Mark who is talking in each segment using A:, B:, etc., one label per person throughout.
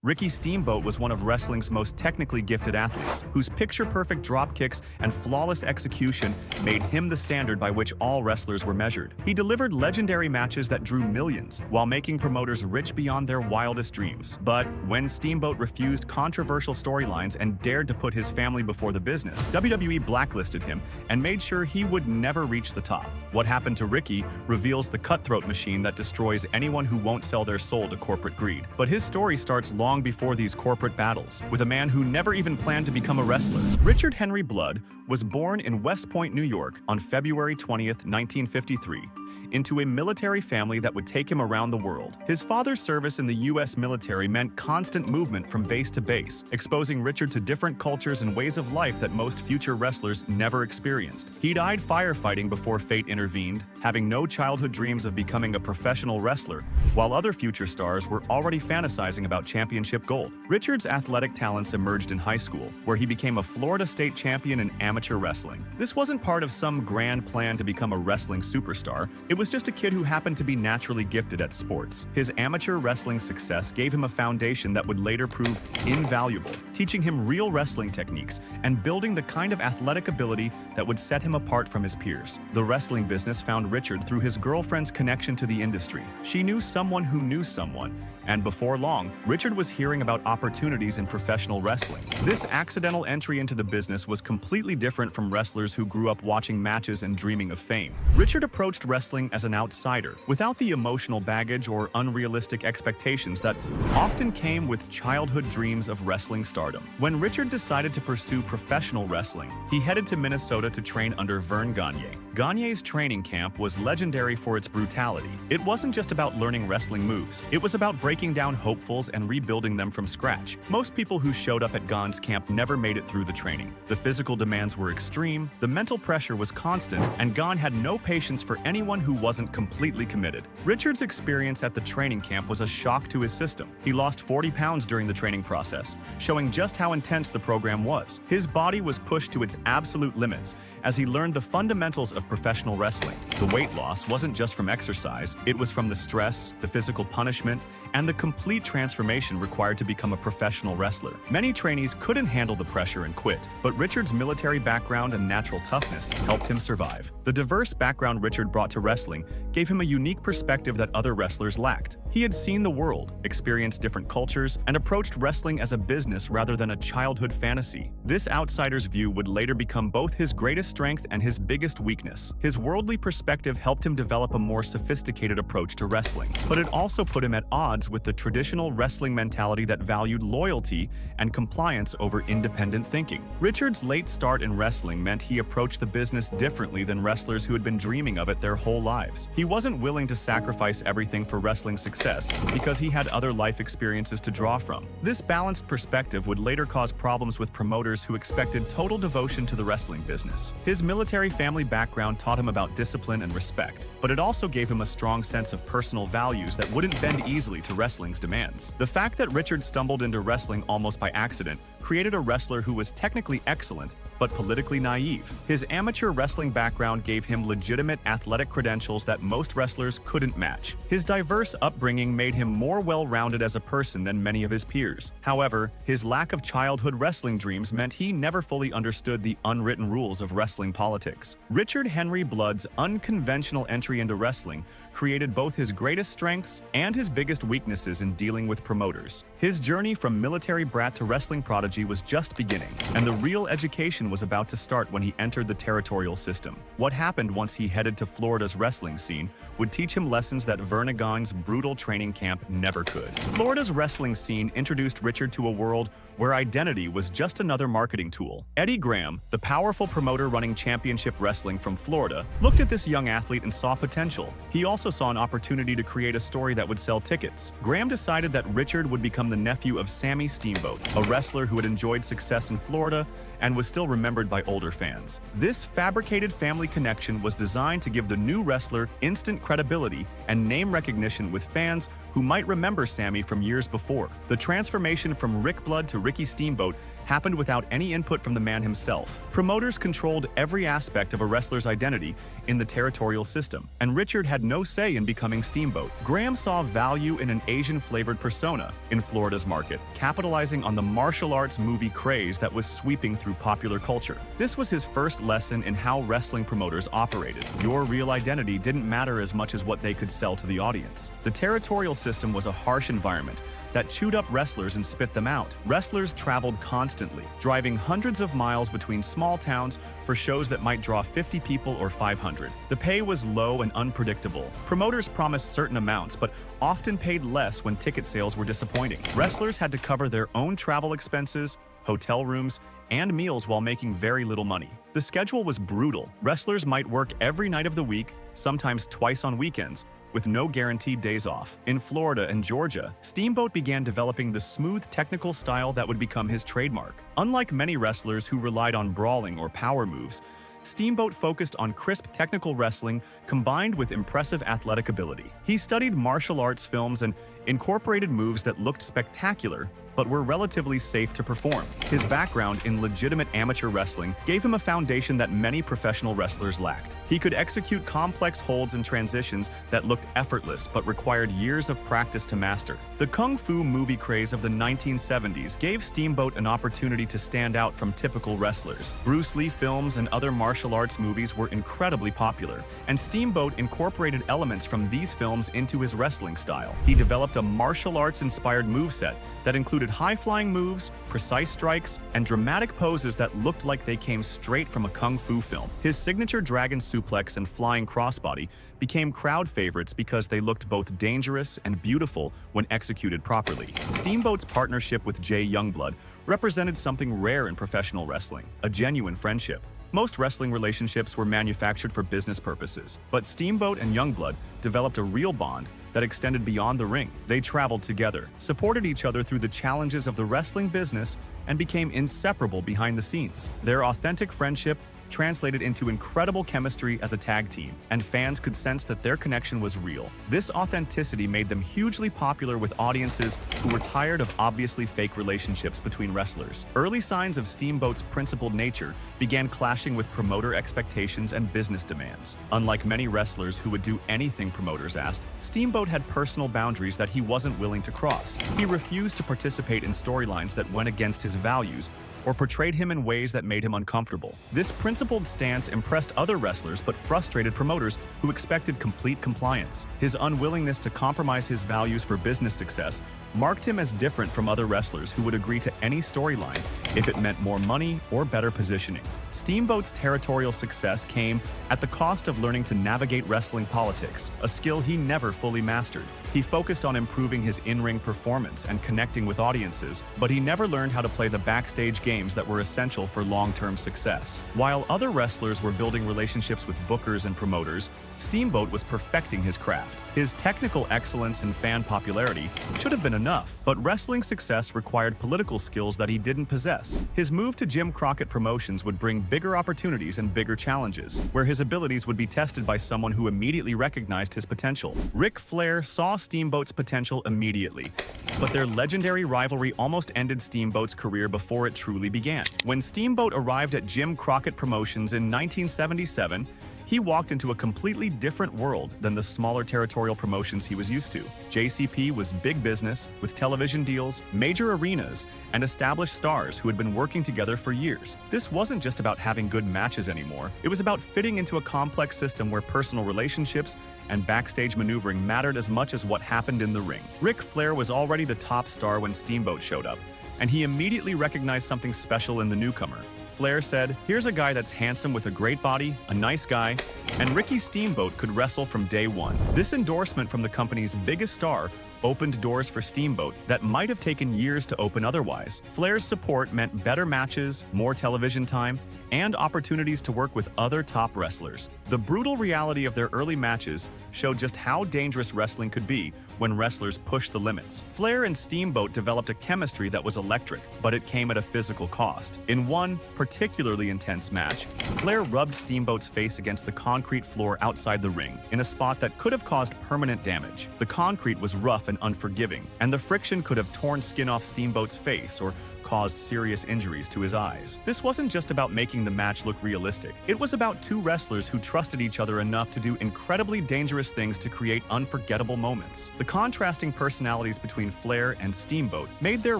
A: Ricky Steamboat was one of wrestling's most technically gifted athletes, whose picture-perfect drop kicks and flawless execution made him the standard by which all wrestlers were measured. He delivered legendary matches that drew millions, while making promoters rich beyond their wildest dreams. But when Steamboat refused controversial storylines and dared to put his family before the business, WWE blacklisted him and made sure he would never reach the top. What happened to Ricky reveals the cutthroat machine that destroys anyone who won't sell their soul to corporate greed. But his story starts long before these corporate battles, with a man who never even planned to become a wrestler. Richard Henry Blood was born in West Point, New York on February 20th, 1953, into a military family that would take him around the world. His father's service in the U.S. military meant constant movement from base to base, exposing Richard to different cultures and ways of life that most future wrestlers never experienced. He died firefighting before fate intervened, having no childhood dreams of becoming a professional wrestler, while other future stars were already fantasizing about championship gold. Richard's athletic talents emerged in high school, where he became a Florida state champion in amateur wrestling. This wasn't part of some grand plan to become a wrestling superstar. It was just a kid who happened to be naturally gifted at sports. His amateur wrestling success gave him a foundation that would later prove invaluable, teaching him real wrestling techniques and building the kind of athletic ability that would set him apart from his peers. The wrestling business found Richard through his girlfriend's connection to the industry. She knew someone who knew someone, and before long, Richard was hearing about opportunities in professional wrestling. This accidental entry into the business was completely different from wrestlers who grew up watching matches and dreaming of fame. Richard approached wrestling as an outsider, without the emotional baggage or unrealistic expectations that often came with childhood dreams of wrestling stardom. When Richard decided to pursue professional wrestling, he headed to Minnesota to train under Vern Gagne. Gagne's training camp was legendary for its brutality. It wasn't just about learning wrestling moves, it was about breaking down hopefuls and rebuilding them from scratch. Most people who showed up at Gagne's camp never made it through the training. The physical demands were extreme, the mental pressure was constant, and Gagne had no patience for anyone who wasn't completely committed. Richard's experience at the training camp was a shock to his system. He lost 40 pounds during the training process, showing just how intense the program was. His body was pushed to its absolute limits as he learned the fundamentals of professional wrestling. The weight loss wasn't just from exercise, it was from the stress, the physical punishment, and the complete transformation required to become a professional wrestler. Many trainees couldn't handle the pressure and quit, but Richard's military background and natural toughness helped him survive. The diverse background Richard brought to wrestling gave him a unique perspective that other wrestlers lacked. He had seen the world, experienced different cultures, and approached wrestling as a business rather than a childhood fantasy. This outsider's view would later become both his greatest strength and his biggest weakness. His worldly perspective helped him develop a more sophisticated approach to wrestling, but it also put him at odds with the traditional wrestling mentality that valued loyalty and compliance over independent thinking. Richard's late start in wrestling meant he approached the business differently than wrestlers who had been dreaming of it their whole lives. He wasn't willing to sacrifice everything for wrestling success because he had other life experiences to draw from. This balanced perspective would later cause problems with promoters who expected total devotion to the wrestling business. His military family background taught him about discipline and respect, but it also gave him a strong sense of personal values that wouldn't bend easily to wrestling's demands. The fact that Richard stumbled into wrestling almost by accident created a wrestler who was technically excellent, but politically naive. His amateur wrestling background gave him legitimate athletic credentials that most wrestlers couldn't match. His diverse upbringing made him more well-rounded as a person than many of his peers. However, his lack of childhood wrestling dreams meant he never fully understood the unwritten rules of wrestling politics. Richard Henry Blood's unconventional entry into wrestling created both his greatest strengths and his biggest weaknesses in dealing with promoters. His journey from military brat to wrestling prodigy was just beginning, and the real education was about to start when he entered the territorial system. What happened once he headed to Florida's wrestling scene would teach him lessons that Vern Gagne's brutal training camp never could. Florida's wrestling scene introduced Richard to a world where identity was just another marketing tool. Eddie Graham, the powerful promoter running championship wrestling from Florida, looked at this young athlete and saw potential. He also saw an opportunity to create a story that would sell tickets. Graham decided that Richard would become the nephew of Sammy Steamboat, a wrestler who had enjoyed success in Florida and was still remembered by older fans. This fabricated family connection was designed to give the new wrestler instant credibility and name recognition with fans who might remember Sammy from years before. The transformation from Rick Blood to Ricky Steamboat happened without any input from the man himself. Promoters controlled every aspect of a wrestler's identity in the territorial system, and Richard had no say in becoming Steamboat. Graham saw value in an Asian-flavored persona in Florida's market, capitalizing on the martial arts movie craze that was sweeping through popular culture. This was his first lesson in how wrestling promoters operated. Your real identity didn't matter as much as what they could sell to the audience. The territorial system was a harsh environment that chewed up wrestlers and spit them out. Wrestlers traveled constantly, driving hundreds of miles between small towns for shows that might draw 50 people or 500. The pay was low and unpredictable. Promoters promised certain amounts, but often paid less when ticket sales were disappointing. Wrestlers had to cover their own travel expenses, hotel rooms, and meals while making very little money. The schedule was brutal. Wrestlers might work every night of the week, sometimes twice on weekends, with no guaranteed days off. In Florida and Georgia, Steamboat began developing the smooth technical style that would become his trademark. Unlike many wrestlers who relied on brawling or power moves, Steamboat focused on crisp technical wrestling combined with impressive athletic ability. He studied martial arts films and incorporated moves that looked spectacular but were relatively safe to perform. His background in legitimate amateur wrestling gave him a foundation that many professional wrestlers lacked. He could execute complex holds and transitions that looked effortless but required years of practice to master. The Kung Fu movie craze of the 1970s gave Steamboat an opportunity to stand out from typical wrestlers. Bruce Lee films and other martial arts movies were incredibly popular, and Steamboat incorporated elements from these films into his wrestling style. He developed a martial arts-inspired moveset that included high-flying moves, precise strikes, and dramatic poses that looked like they came straight from a kung fu film. His signature dragon suplex and flying crossbody became crowd favorites because they looked both dangerous and beautiful when executed properly. Steamboat's partnership with Jay Youngblood represented something rare in professional wrestling, a genuine friendship. Most wrestling relationships were manufactured for business purposes, but Steamboat and Youngblood developed a real bond that extended beyond the ring. They traveled together, supported each other through the challenges of the wrestling business, and became inseparable behind the scenes. Their authentic friendship translated into incredible chemistry as a tag team, and fans could sense that their connection was real. This authenticity made them hugely popular with audiences who were tired of obviously fake relationships between wrestlers. Early signs of Steamboat's principled nature began clashing with promoter expectations and business demands. Unlike many wrestlers who would do anything promoters asked, Steamboat had personal boundaries that he wasn't willing to cross. He refused to participate in storylines that went against his values or portrayed him in ways that made him uncomfortable. This principled stance impressed other wrestlers but frustrated promoters who expected complete compliance. His unwillingness to compromise his values for business success marked him as different from other wrestlers who would agree to any storyline if it meant more money or better positioning. Steamboat's territorial success came at the cost of learning to navigate wrestling politics, a skill he never fully mastered. He focused on improving his in-ring performance and connecting with audiences, but he never learned how to play the backstage games that were essential for long-term success. While other wrestlers were building relationships with bookers and promoters, Steamboat was perfecting his craft. His technical excellence and fan popularity should have been enough, but wrestling success required political skills that he didn't possess. His move to Jim Crockett Promotions would bring bigger opportunities and bigger challenges, where his abilities would be tested by someone who immediately recognized his potential. Ric Flair saw Steamboat's potential immediately, but their legendary rivalry almost ended Steamboat's career before it truly began. When Steamboat arrived at Jim Crockett Promotions in 1977, he walked into a completely different world than the smaller territorial promotions he was used to. JCP was big business, with television deals, major arenas, and established stars who had been working together for years. This wasn't just about having good matches anymore. It was about fitting into a complex system where personal relationships and backstage maneuvering mattered as much as what happened in the ring. Ric Flair was already the top star when Steamboat showed up, and he immediately recognized something special in the newcomer. Flair said, "Here's a guy that's handsome with a great body, a nice guy, and Ricky Steamboat could wrestle from day one." This endorsement from the company's biggest star opened doors for Steamboat that might have taken years to open otherwise. Flair's support meant better matches, more television time, and opportunities to work with other top wrestlers. The brutal reality of their early matches showed just how dangerous wrestling could be when wrestlers pushed the limits. Flair and Steamboat developed a chemistry that was electric, but it came at a physical cost. In one particularly intense match, Flair rubbed Steamboat's face against the concrete floor outside the ring in a spot that could have caused permanent damage. The concrete was rough and unforgiving, and the friction could have torn skin off Steamboat's face or caused serious injuries to his eyes. This wasn't just about making the match look realistic. It was about two wrestlers who trusted each other enough to do incredibly dangerous things to create unforgettable moments. The contrasting personalities between Flair and Steamboat made their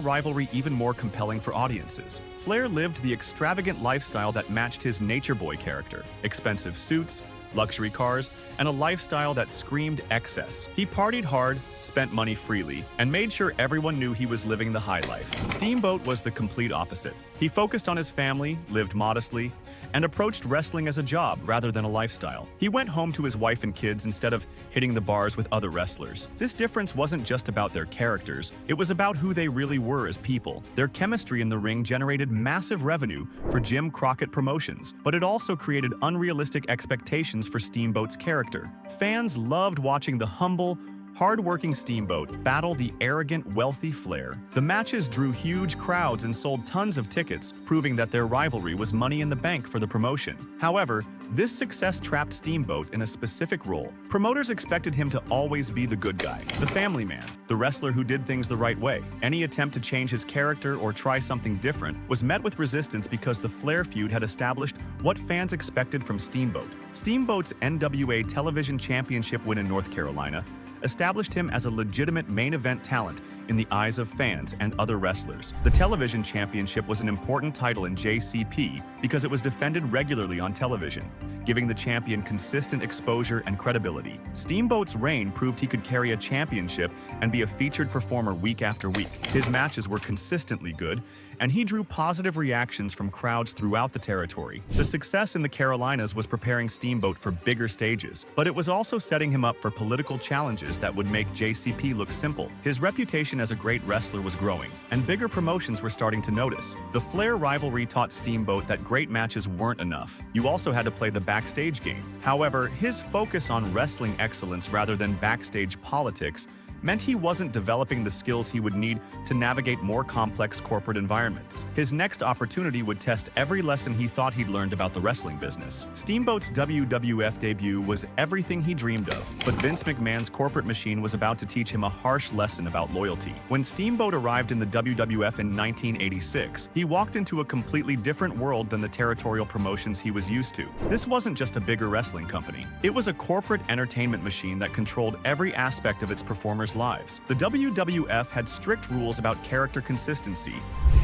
A: rivalry even more compelling for audiences. Flair lived the extravagant lifestyle that matched his nature boy character: expensive suits, luxury cars, and a lifestyle that screamed excess. He partied hard, spent money freely, and made sure everyone knew he was living the high life. Steamboat was the complete opposite. He focused on his family, lived modestly, and approached wrestling as a job rather than a lifestyle. He went home to his wife and kids instead of hitting the bars with other wrestlers. This difference wasn't just about their characters, it was about who they really were as people. Their chemistry in the ring generated massive revenue for Jim Crockett Promotions, but it also created unrealistic expectations for Steamboat's character. Fans loved watching the humble, hard-working Steamboat battle the arrogant, wealthy Flair. The matches drew huge crowds and sold tons of tickets, proving that their rivalry was money in the bank for the promotion. However, this success trapped Steamboat in a specific role. Promoters expected him to always be the good guy, the family man, the wrestler who did things the right way. Any attempt to change his character or try something different was met with resistance because the Flair feud had established what fans expected from Steamboat. Steamboat's NWA Television Championship win in North Carolina established him as a legitimate main event talent in the eyes of fans and other wrestlers. The television championship was an important title in JCP because it was defended regularly on television, giving the champion consistent exposure and credibility. Steamboat's reign proved he could carry a championship and be a featured performer week after week. His matches were consistently good, and he drew positive reactions from crowds throughout the territory. The success in the Carolinas was preparing Steamboat for bigger stages, but it was also setting him up for political challenges that would make JCP look simple. His reputation as a great wrestler was growing, and bigger promotions were starting to notice. The Flair rivalry taught Steamboat that great matches weren't enough. You also had to play the backstage game. However, his focus on wrestling excellence rather than backstage politics meant he wasn't developing the skills he would need to navigate more complex corporate environments. His next opportunity would test every lesson he thought he'd learned about the wrestling business. Steamboat's WWF debut was everything he dreamed of, but Vince McMahon's corporate machine was about to teach him a harsh lesson about loyalty. When Steamboat arrived in the WWF in 1986, he walked into a completely different world than the territorial promotions he was used to. This wasn't just a bigger wrestling company. It was a corporate entertainment machine that controlled every aspect of its performers' lives. The WWF had strict rules about character consistency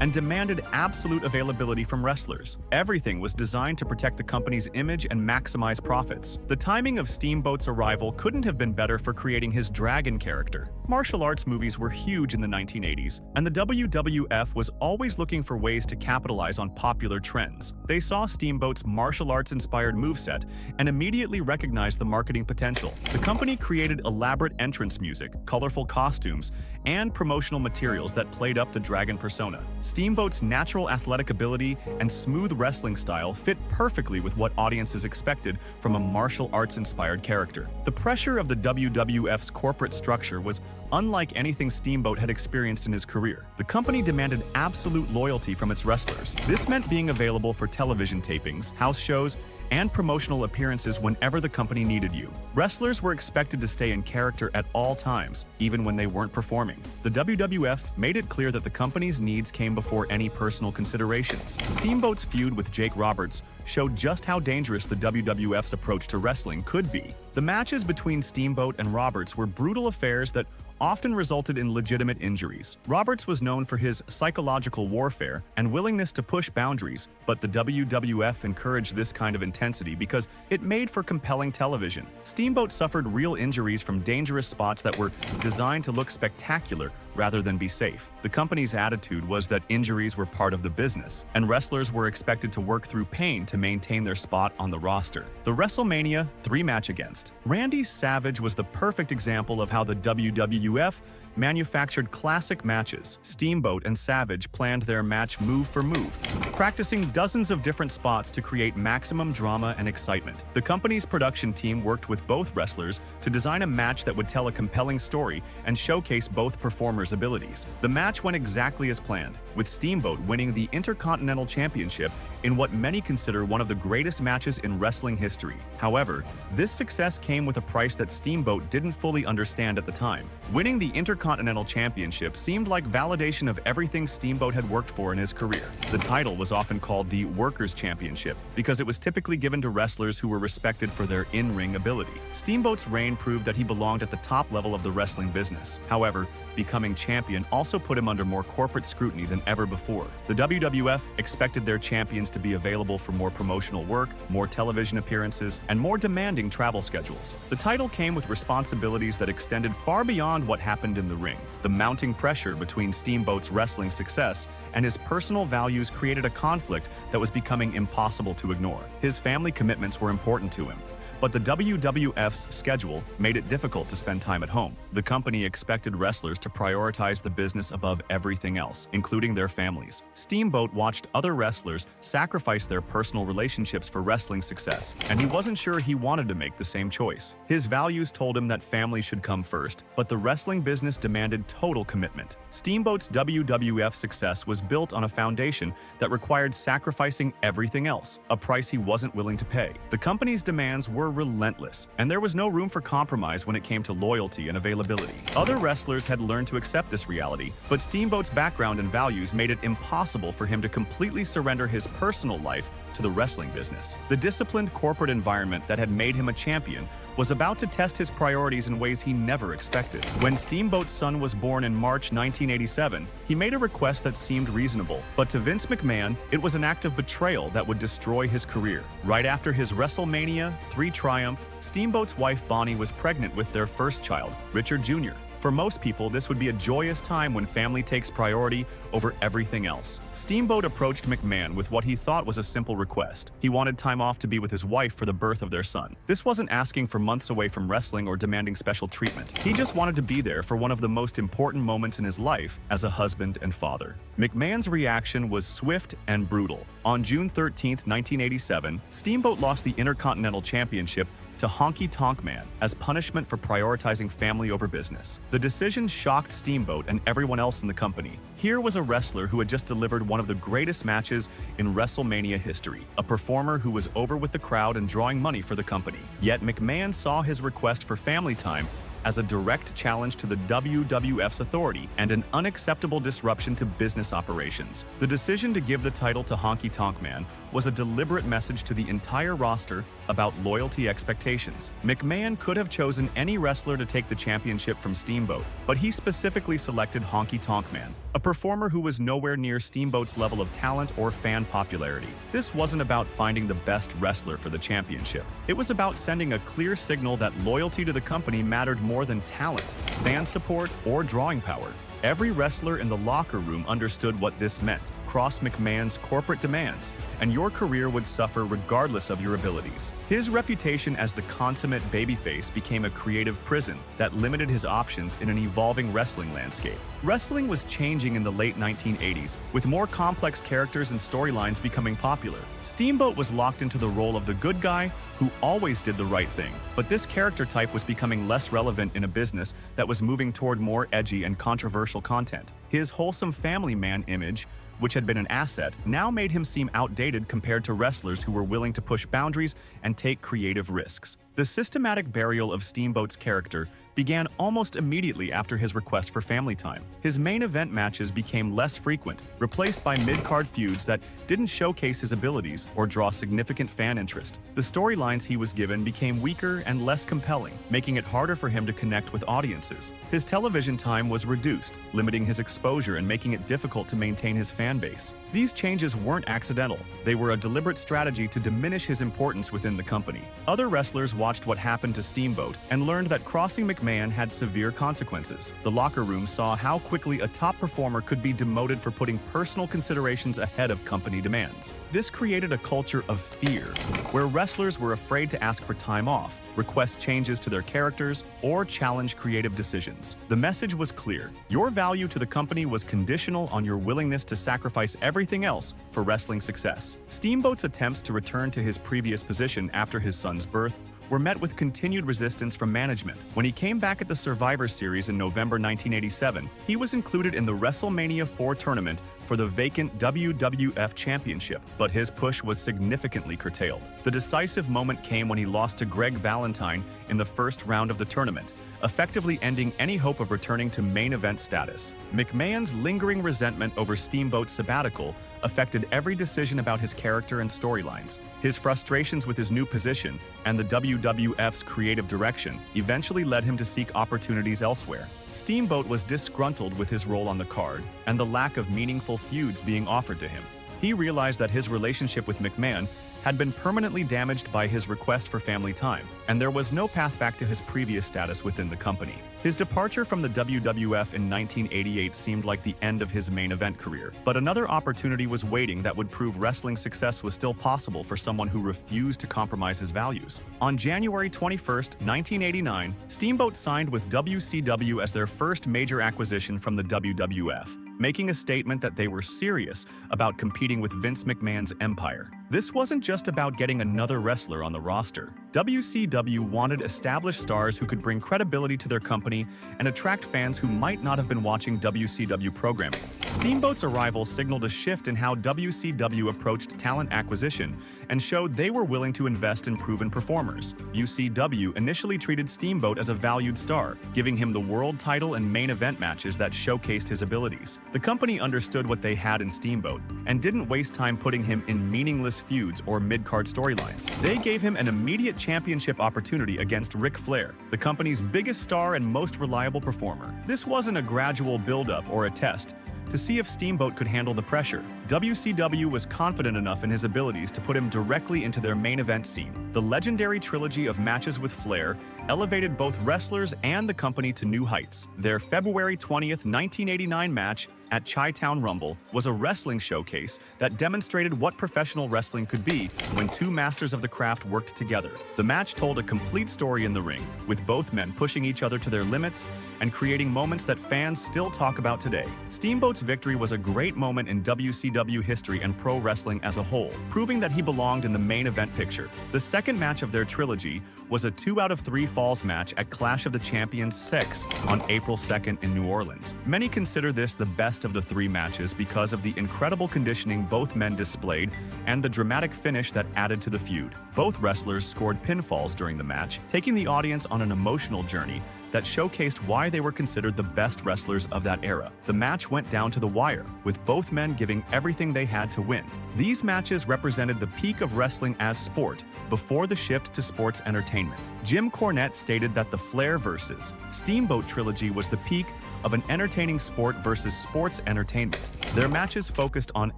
A: and demanded absolute availability from wrestlers. Everything was designed to protect the company's image and maximize profits. The timing of Steamboat's arrival couldn't have been better for creating his Dragon character. Martial arts movies were huge in the 1980s, and the WWF was always looking for ways to capitalize on popular trends. They saw Steamboat's martial arts-inspired moveset and immediately recognized the marketing potential. The company created elaborate entrance music, colorful costumes, and promotional materials that played up the Dragon persona. Steamboat's natural athletic ability and smooth wrestling style fit perfectly with what audiences expected from a martial arts-inspired character. The pressure of the WWF's corporate structure was unlike anything Steamboat had experienced in his career. The company demanded absolute loyalty from its wrestlers. This meant being available for television tapings, house shows, and promotional appearances whenever the company needed you. Wrestlers were expected to stay in character at all times, even when they weren't performing. The WWF made it clear that the company's needs came before any personal considerations. Steamboat's feud with Jake Roberts showed just how dangerous the WWF's approach to wrestling could be. The matches between Steamboat and Roberts were brutal affairs that often resulted in legitimate injuries. Roberts was known for his psychological warfare and willingness to push boundaries, but the WWF encouraged this kind of intensity because it made for compelling television. Steamboat suffered real injuries from dangerous spots that were designed to look spectacular rather than be safe. The company's attitude was that injuries were part of the business, and wrestlers were expected to work through pain to maintain their spot on the roster. The WrestleMania 3 match against Randy Savage was the perfect example of how the WWF manufactured classic matches. Steamboat and Savage planned their match move for move, practicing dozens of different spots to create maximum drama and excitement. The company's production team worked with both wrestlers to design a match that would tell a compelling story and showcase both performers' abilities. The match went exactly as planned, with Steamboat winning the Intercontinental Championship in what many consider one of the greatest matches in wrestling history. However, this success came with a price that Steamboat didn't fully understand at the time. Winning the Intercontinental Championship seemed like validation of everything Steamboat had worked for in his career. The title was often called the Workers' Championship because it was typically given to wrestlers who were respected for their in-ring ability. Steamboat's reign proved that he belonged at the top level of the wrestling business. However, becoming champion also put him under more corporate scrutiny than ever before. The WWF expected their champions to be available for more promotional work, more television appearances, and more demanding travel schedules. The title came with responsibilities that extended far beyond what happened in the ring. The mounting pressure between Steamboat's wrestling success and his personal values created a conflict that was becoming impossible to ignore. His family commitments were important to him, but the WWF's schedule made it difficult to spend time at home. The company expected wrestlers to prioritize the business above everything else, including their families. Steamboat watched other wrestlers sacrifice their personal relationships for wrestling success, and he wasn't sure he wanted to make the same choice. His values told him that family should come first, but the wrestling business demanded total commitment. Steamboat's WWF success was built on a foundation that required sacrificing everything else, a price he wasn't willing to pay. The company's demands were relentless, and there was no room for compromise when it came to loyalty and availability. Other wrestlers had learned to accept this reality, but Steamboat's background and values made it impossible for him to completely surrender his personal life to the wrestling business. The disciplined corporate environment that had made him a champion was about to test his priorities in ways he never expected. When Steamboat's son was born in March 1987, he made a request that seemed reasonable, but to Vince McMahon, it was an act of betrayal that would destroy his career. Right after his WrestleMania 3 triumph, Steamboat's wife Bonnie was pregnant with their first child, Richard Jr. For most people, this would be a joyous time when family takes priority over everything else. Steamboat approached McMahon with what he thought was a simple request. He wanted time off to be with his wife for the birth of their son. This wasn't asking for months away from wrestling or demanding special treatment. He just wanted to be there for one of the most important moments in his life as a husband and father. McMahon's reaction was swift and brutal. On June 13, 1987, Steamboat lost the Intercontinental Championship to Honky Tonk Man as punishment for prioritizing family over business. The decision shocked Steamboat and everyone else in the company. Here was a wrestler who had just delivered one of the greatest matches in WrestleMania history, a performer who was over with the crowd and drawing money for the company. Yet McMahon saw his request for family time as a direct challenge to the WWF's authority and an unacceptable disruption to business operations. The decision to give the title to Honky Tonk Man was a deliberate message to the entire roster about loyalty expectations. McMahon could have chosen any wrestler to take the championship from Steamboat, but he specifically selected Honky Tonk Man, a performer who was nowhere near Steamboat's level of talent or fan popularity. This wasn't about finding the best wrestler for the championship. It was about sending a clear signal that loyalty to the company mattered more than talent, fan support, or drawing power. Every wrestler in the locker room understood what this meant. Cross McMahon's corporate demands, and your career would suffer regardless of your abilities. His reputation as the consummate babyface became a creative prison that limited his options in an evolving wrestling landscape. Wrestling was changing in the late 1980s, with more complex characters and storylines becoming popular. Steamboat was locked into the role of the good guy who always did the right thing, but this character type was becoming less relevant in a business that was moving toward more edgy and controversial content. His wholesome family man image, which had been an asset, now made him seem outdated compared to wrestlers who were willing to push boundaries and take creative risks. The systematic burial of Steamboat's character began almost immediately after his request for family time. His main event matches became less frequent, replaced by mid-card feuds that didn't showcase his abilities or draw significant fan interest. The storylines he was given became weaker and less compelling, making it harder for him to connect with audiences. His television time was reduced, limiting his exposure and making it difficult to maintain his fan base. These changes weren't accidental. They were a deliberate strategy to diminish his importance within the company. Other wrestlers watched what happened to Steamboat and learned that crossing McMahon had severe consequences. The locker room saw how quickly a top performer could be demoted for putting personal considerations ahead of company demands. This created a culture of fear, where wrestlers were afraid to ask for time off, request changes to their characters, or challenge creative decisions. The message was clear. Your value to the company was conditional on your willingness to sacrifice everything else for wrestling success. Steamboat's attempts to return to his previous position after his son's birth were met with continued resistance from management. When he came back at the Survivor Series in November 1987, he was included in the WrestleMania 4 tournament for the vacant WWF Championship, but his push was significantly curtailed. The decisive moment came when he lost to Greg Valentine in the first round of the tournament, effectively ending any hope of returning to main event status. McMahon's lingering resentment over Steamboat's sabbatical affected every decision about his character and storylines. His frustrations with his new position and the WWF's creative direction eventually led him to seek opportunities elsewhere. Steamboat was disgruntled with his role on the card and the lack of meaningful feuds being offered to him. He realized that his relationship with McMahon had been permanently damaged by his request for family time, and there was no path back to his previous status within the company. His departure from the WWF in 1988 seemed like the end of his main event career, but another opportunity was waiting that would prove wrestling success was still possible for someone who refused to compromise his values. On January 21, 1989, Steamboat signed with WCW as their first major acquisition from the WWF, making a statement that they were serious about competing with Vince McMahon's empire. This wasn't just about getting another wrestler on the roster. WCW wanted established stars who could bring credibility to their company and attract fans who might not have been watching WCW programming. Steamboat's arrival signaled a shift in how WCW approached talent acquisition and showed they were willing to invest in proven performers. WCW initially treated Steamboat as a valued star, giving him the world title and main event matches that showcased his abilities. The company understood what they had in Steamboat and didn't waste time putting him in meaningless feuds or mid-card storylines. They gave him an immediate championship opportunity against Ric Flair, the company's biggest star and most reliable performer. This wasn't a gradual build-up or a test to see if Steamboat could handle the pressure. WCW was confident enough in his abilities to put him directly into their main event scene. The legendary trilogy of matches with Flair elevated both wrestlers and the company to new heights. Their February 20th, 1989 match at Chi-Town Rumble was a wrestling showcase that demonstrated what professional wrestling could be when two masters of the craft worked together. The match told a complete story in the ring, with both men pushing each other to their limits and creating moments that fans still talk about today. Steamboat's victory was a great moment in WCW history and pro wrestling as a whole, proving that he belonged in the main event picture. The second match of their trilogy was a 2 out of 3 falls match at Clash of the Champions 6 on April 2nd in New Orleans. Many consider this the best of the 3 matches because of the incredible conditioning both men displayed and the dramatic finish that added to the feud. Both wrestlers scored pinfalls during the match, taking the audience on an emotional journey that showcased why they were considered the best wrestlers of that era. The match went down to the wire, with both men giving everything they had to win. These matches represented the peak of wrestling as sport before the shift to sports entertainment. Jim Cornette stated that the Flair vs. Steamboat trilogy was the peak of an entertaining sport versus sports entertainment. Their matches focused on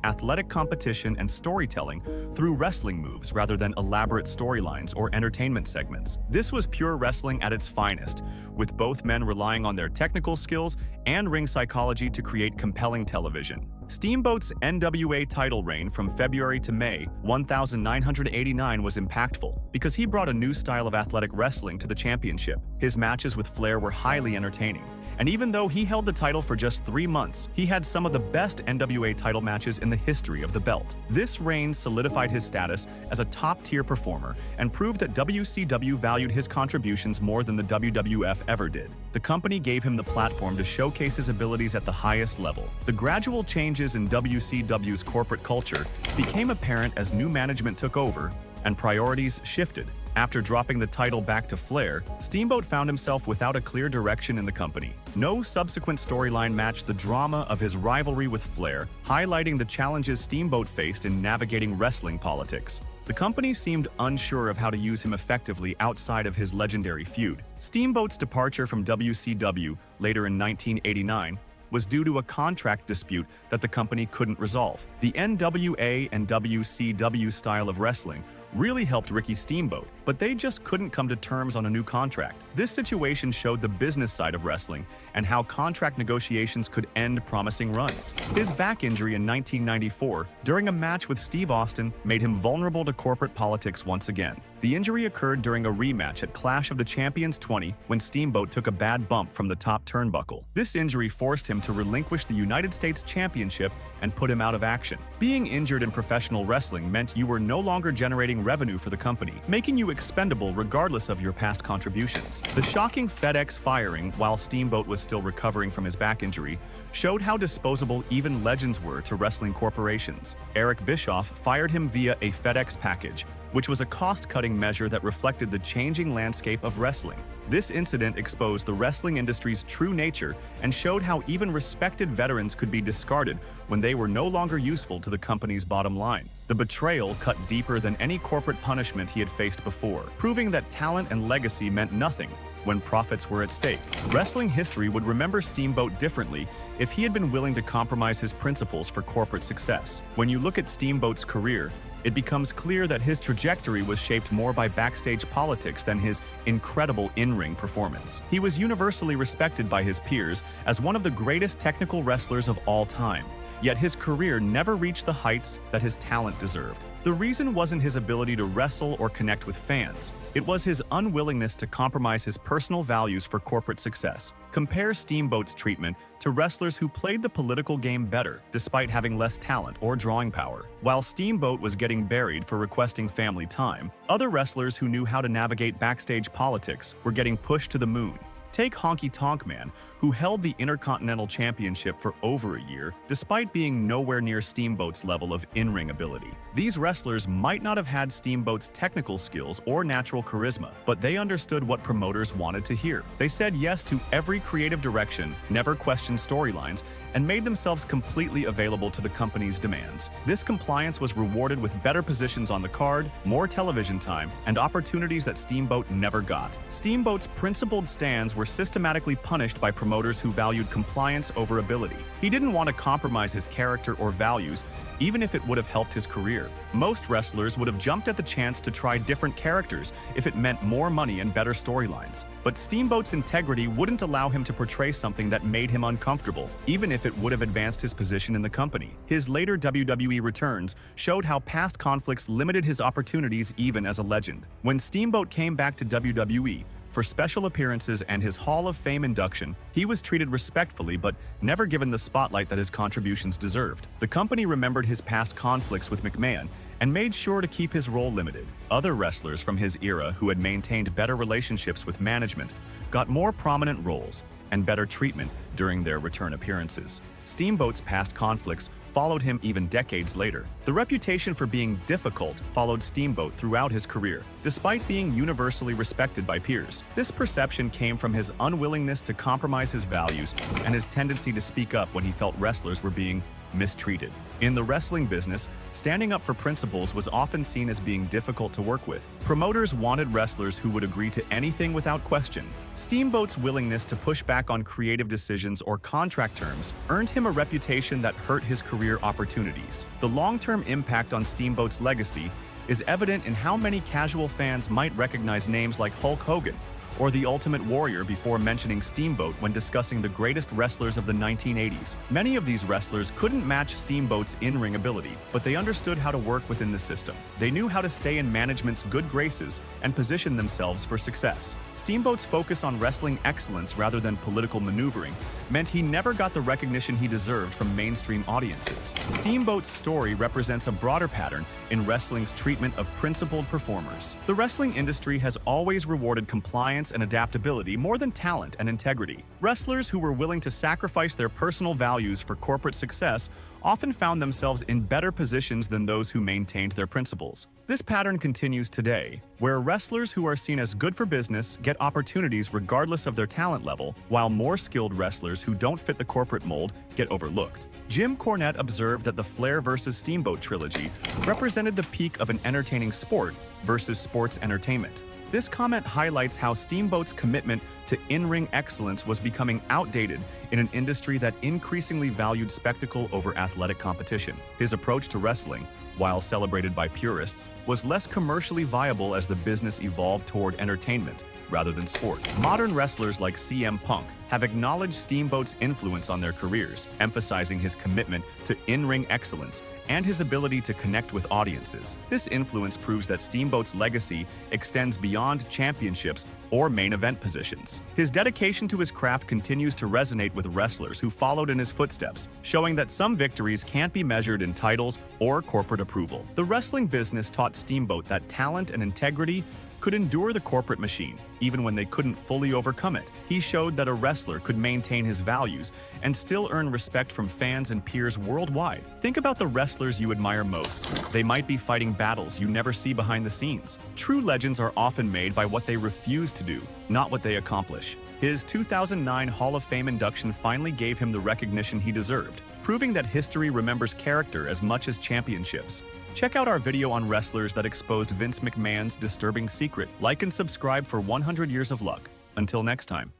A: athletic competition and storytelling through wrestling moves rather than elaborate storylines or entertainment segments. This was pure wrestling at its finest, with both men relying on their technical skills and ring psychology to create compelling television. Steamboat's NWA title reign from February to May 1989 was impactful because he brought a new style of athletic wrestling to the championship. His matches with Flair were highly entertaining, and even though he held the title for just 3 months, he had some of the best NWA title matches in the history of the belt. This reign solidified his status as a top-tier performer and proved that WCW valued his contributions more than the WWF ever did. The company gave him the platform to showcase his abilities at the highest level. The gradual changes in WCW's corporate culture became apparent as new management took over and priorities shifted. After dropping the title back to Flair, Steamboat found himself without a clear direction in the company. No subsequent storyline matched the drama of his rivalry with Flair, highlighting the challenges Steamboat faced in navigating wrestling politics. The company seemed unsure of how to use him effectively outside of his legendary feud. Steamboat's departure from WCW later in 1989 was due to a contract dispute that the company couldn't resolve. The NWA and WCW style of wrestling really helped Ricky Steamboat, but they just couldn't come to terms on a new contract. This situation showed the business side of wrestling and how contract negotiations could end promising runs. His back injury in 1994 during a match with Steve Austin made him vulnerable to corporate politics once again. The injury occurred during a rematch at Clash of the Champions 20 when Steamboat took a bad bump from the top turnbuckle. This injury forced him to relinquish the United States Championship and put him out of action. Being injured in professional wrestling meant you were no longer generating revenue for the company, making you expendable regardless of your past contributions. The shocking FedEx firing while Steamboat was still recovering from his back injury showed how disposable even legends were to wrestling corporations. Eric Bischoff fired him via a FedEx package, which was a cost-cutting measure that reflected the changing landscape of wrestling. This incident exposed the wrestling industry's true nature and showed how even respected veterans could be discarded when they were no longer useful to the company's bottom line. The betrayal cut deeper than any corporate punishment he had faced before, proving that talent and legacy meant nothing when profits were at stake. Wrestling history would remember Steamboat differently if he had been willing to compromise his principles for corporate success. When you look at Steamboat's career, it becomes clear that his trajectory was shaped more by backstage politics than his incredible in-ring performance. He was universally respected by his peers as one of the greatest technical wrestlers of all time, yet his career never reached the heights that his talent deserved. The reason wasn't his ability to wrestle or connect with fans. It was his unwillingness to compromise his personal values for corporate success. Compare Steamboat's treatment to wrestlers who played the political game better, despite having less talent or drawing power. While Steamboat was getting buried for requesting family time, other wrestlers who knew how to navigate backstage politics were getting pushed to the moon. Take Honky Tonk Man, who held the Intercontinental Championship for over a year, despite being nowhere near Steamboat's level of in-ring ability. These wrestlers might not have had Steamboat's technical skills or natural charisma, but they understood what promoters wanted to hear. They said yes to every creative direction, never questioned storylines, and made themselves completely available to the company's demands. This compliance was rewarded with better positions on the card, more television time, and opportunities that Steamboat never got. Steamboat's principled stands were systematically punished by promoters who valued compliance over ability. He didn't want to compromise his character or values, even if it would have helped his career. Most wrestlers would have jumped at the chance to try different characters if it meant more money and better storylines. But Steamboat's integrity wouldn't allow him to portray something that made him uncomfortable, even if it would have advanced his position in the company. His later WWE returns showed how past conflicts limited his opportunities even as a legend. When Steamboat came back to WWE, for special appearances and his Hall of Fame induction, he was treated respectfully but never given the spotlight that his contributions deserved. The company remembered his past conflicts with McMahon and made sure to keep his role limited. Other wrestlers from his era who had maintained better relationships with management got more prominent roles and better treatment during their return appearances. Steamboat's past conflicts followed him even decades later. The reputation for being difficult followed Steamboat throughout his career, despite being universally respected by peers. This perception came from his unwillingness to compromise his values and his tendency to speak up when he felt wrestlers were being mistreated. In the wrestling business, standing up for principles was often seen as being difficult to work with. Promoters wanted wrestlers who would agree to anything without question. Steamboat's willingness to push back on creative decisions or contract terms earned him a reputation that hurt his career opportunities. The long-term impact on Steamboat's legacy is evident in how many casual fans might recognize names like Hulk Hogan or the Ultimate Warrior before mentioning Steamboat when discussing the greatest wrestlers of the 1980s. Many of these wrestlers couldn't match Steamboat's in-ring ability, but they understood how to work within the system. They knew how to stay in management's good graces and position themselves for success. Steamboat's focus on wrestling excellence rather than political maneuvering meant he never got the recognition he deserved from mainstream audiences. Steamboat's story represents a broader pattern in wrestling's treatment of principled performers. The wrestling industry has always rewarded compliance and adaptability more than talent and integrity. Wrestlers who were willing to sacrifice their personal values for corporate success often found themselves in better positions than those who maintained their principles. This pattern continues today, where wrestlers who are seen as good for business get opportunities regardless of their talent level, while more skilled wrestlers who don't fit the corporate mold get overlooked. Jim Cornette observed that the Flair vs. Steamboat trilogy represented the peak of an entertaining sport versus sports entertainment. This comment highlights how Steamboat's commitment to in-ring excellence was becoming outdated in an industry that increasingly valued spectacle over athletic competition. His approach to wrestling, while celebrated by purists, was less commercially viable as the business evolved toward entertainment rather than sport. Modern wrestlers like CM Punk have acknowledged Steamboat's influence on their careers, emphasizing his commitment to in-ring excellence and his ability to connect with audiences. This influence proves that Steamboat's legacy extends beyond championships or main event positions. His dedication to his craft continues to resonate with wrestlers who followed in his footsteps, showing that some victories can't be measured in titles or corporate approval. The wrestling business taught Steamboat that talent and integrity could endure the corporate machine, even when they couldn't fully overcome it. He showed that a wrestler could maintain his values and still earn respect from fans and peers worldwide. Think about the wrestlers you admire most. They might be fighting battles you never see behind the scenes. True legends are often made by what they refuse to do, not what they accomplish. His 2009 Hall of Fame induction finally gave him the recognition he deserved, proving that history remembers character as much as championships. Check out our video on wrestlers that exposed Vince McMahon's disturbing secret. Like and subscribe for 100 Years of Luck. Until next time.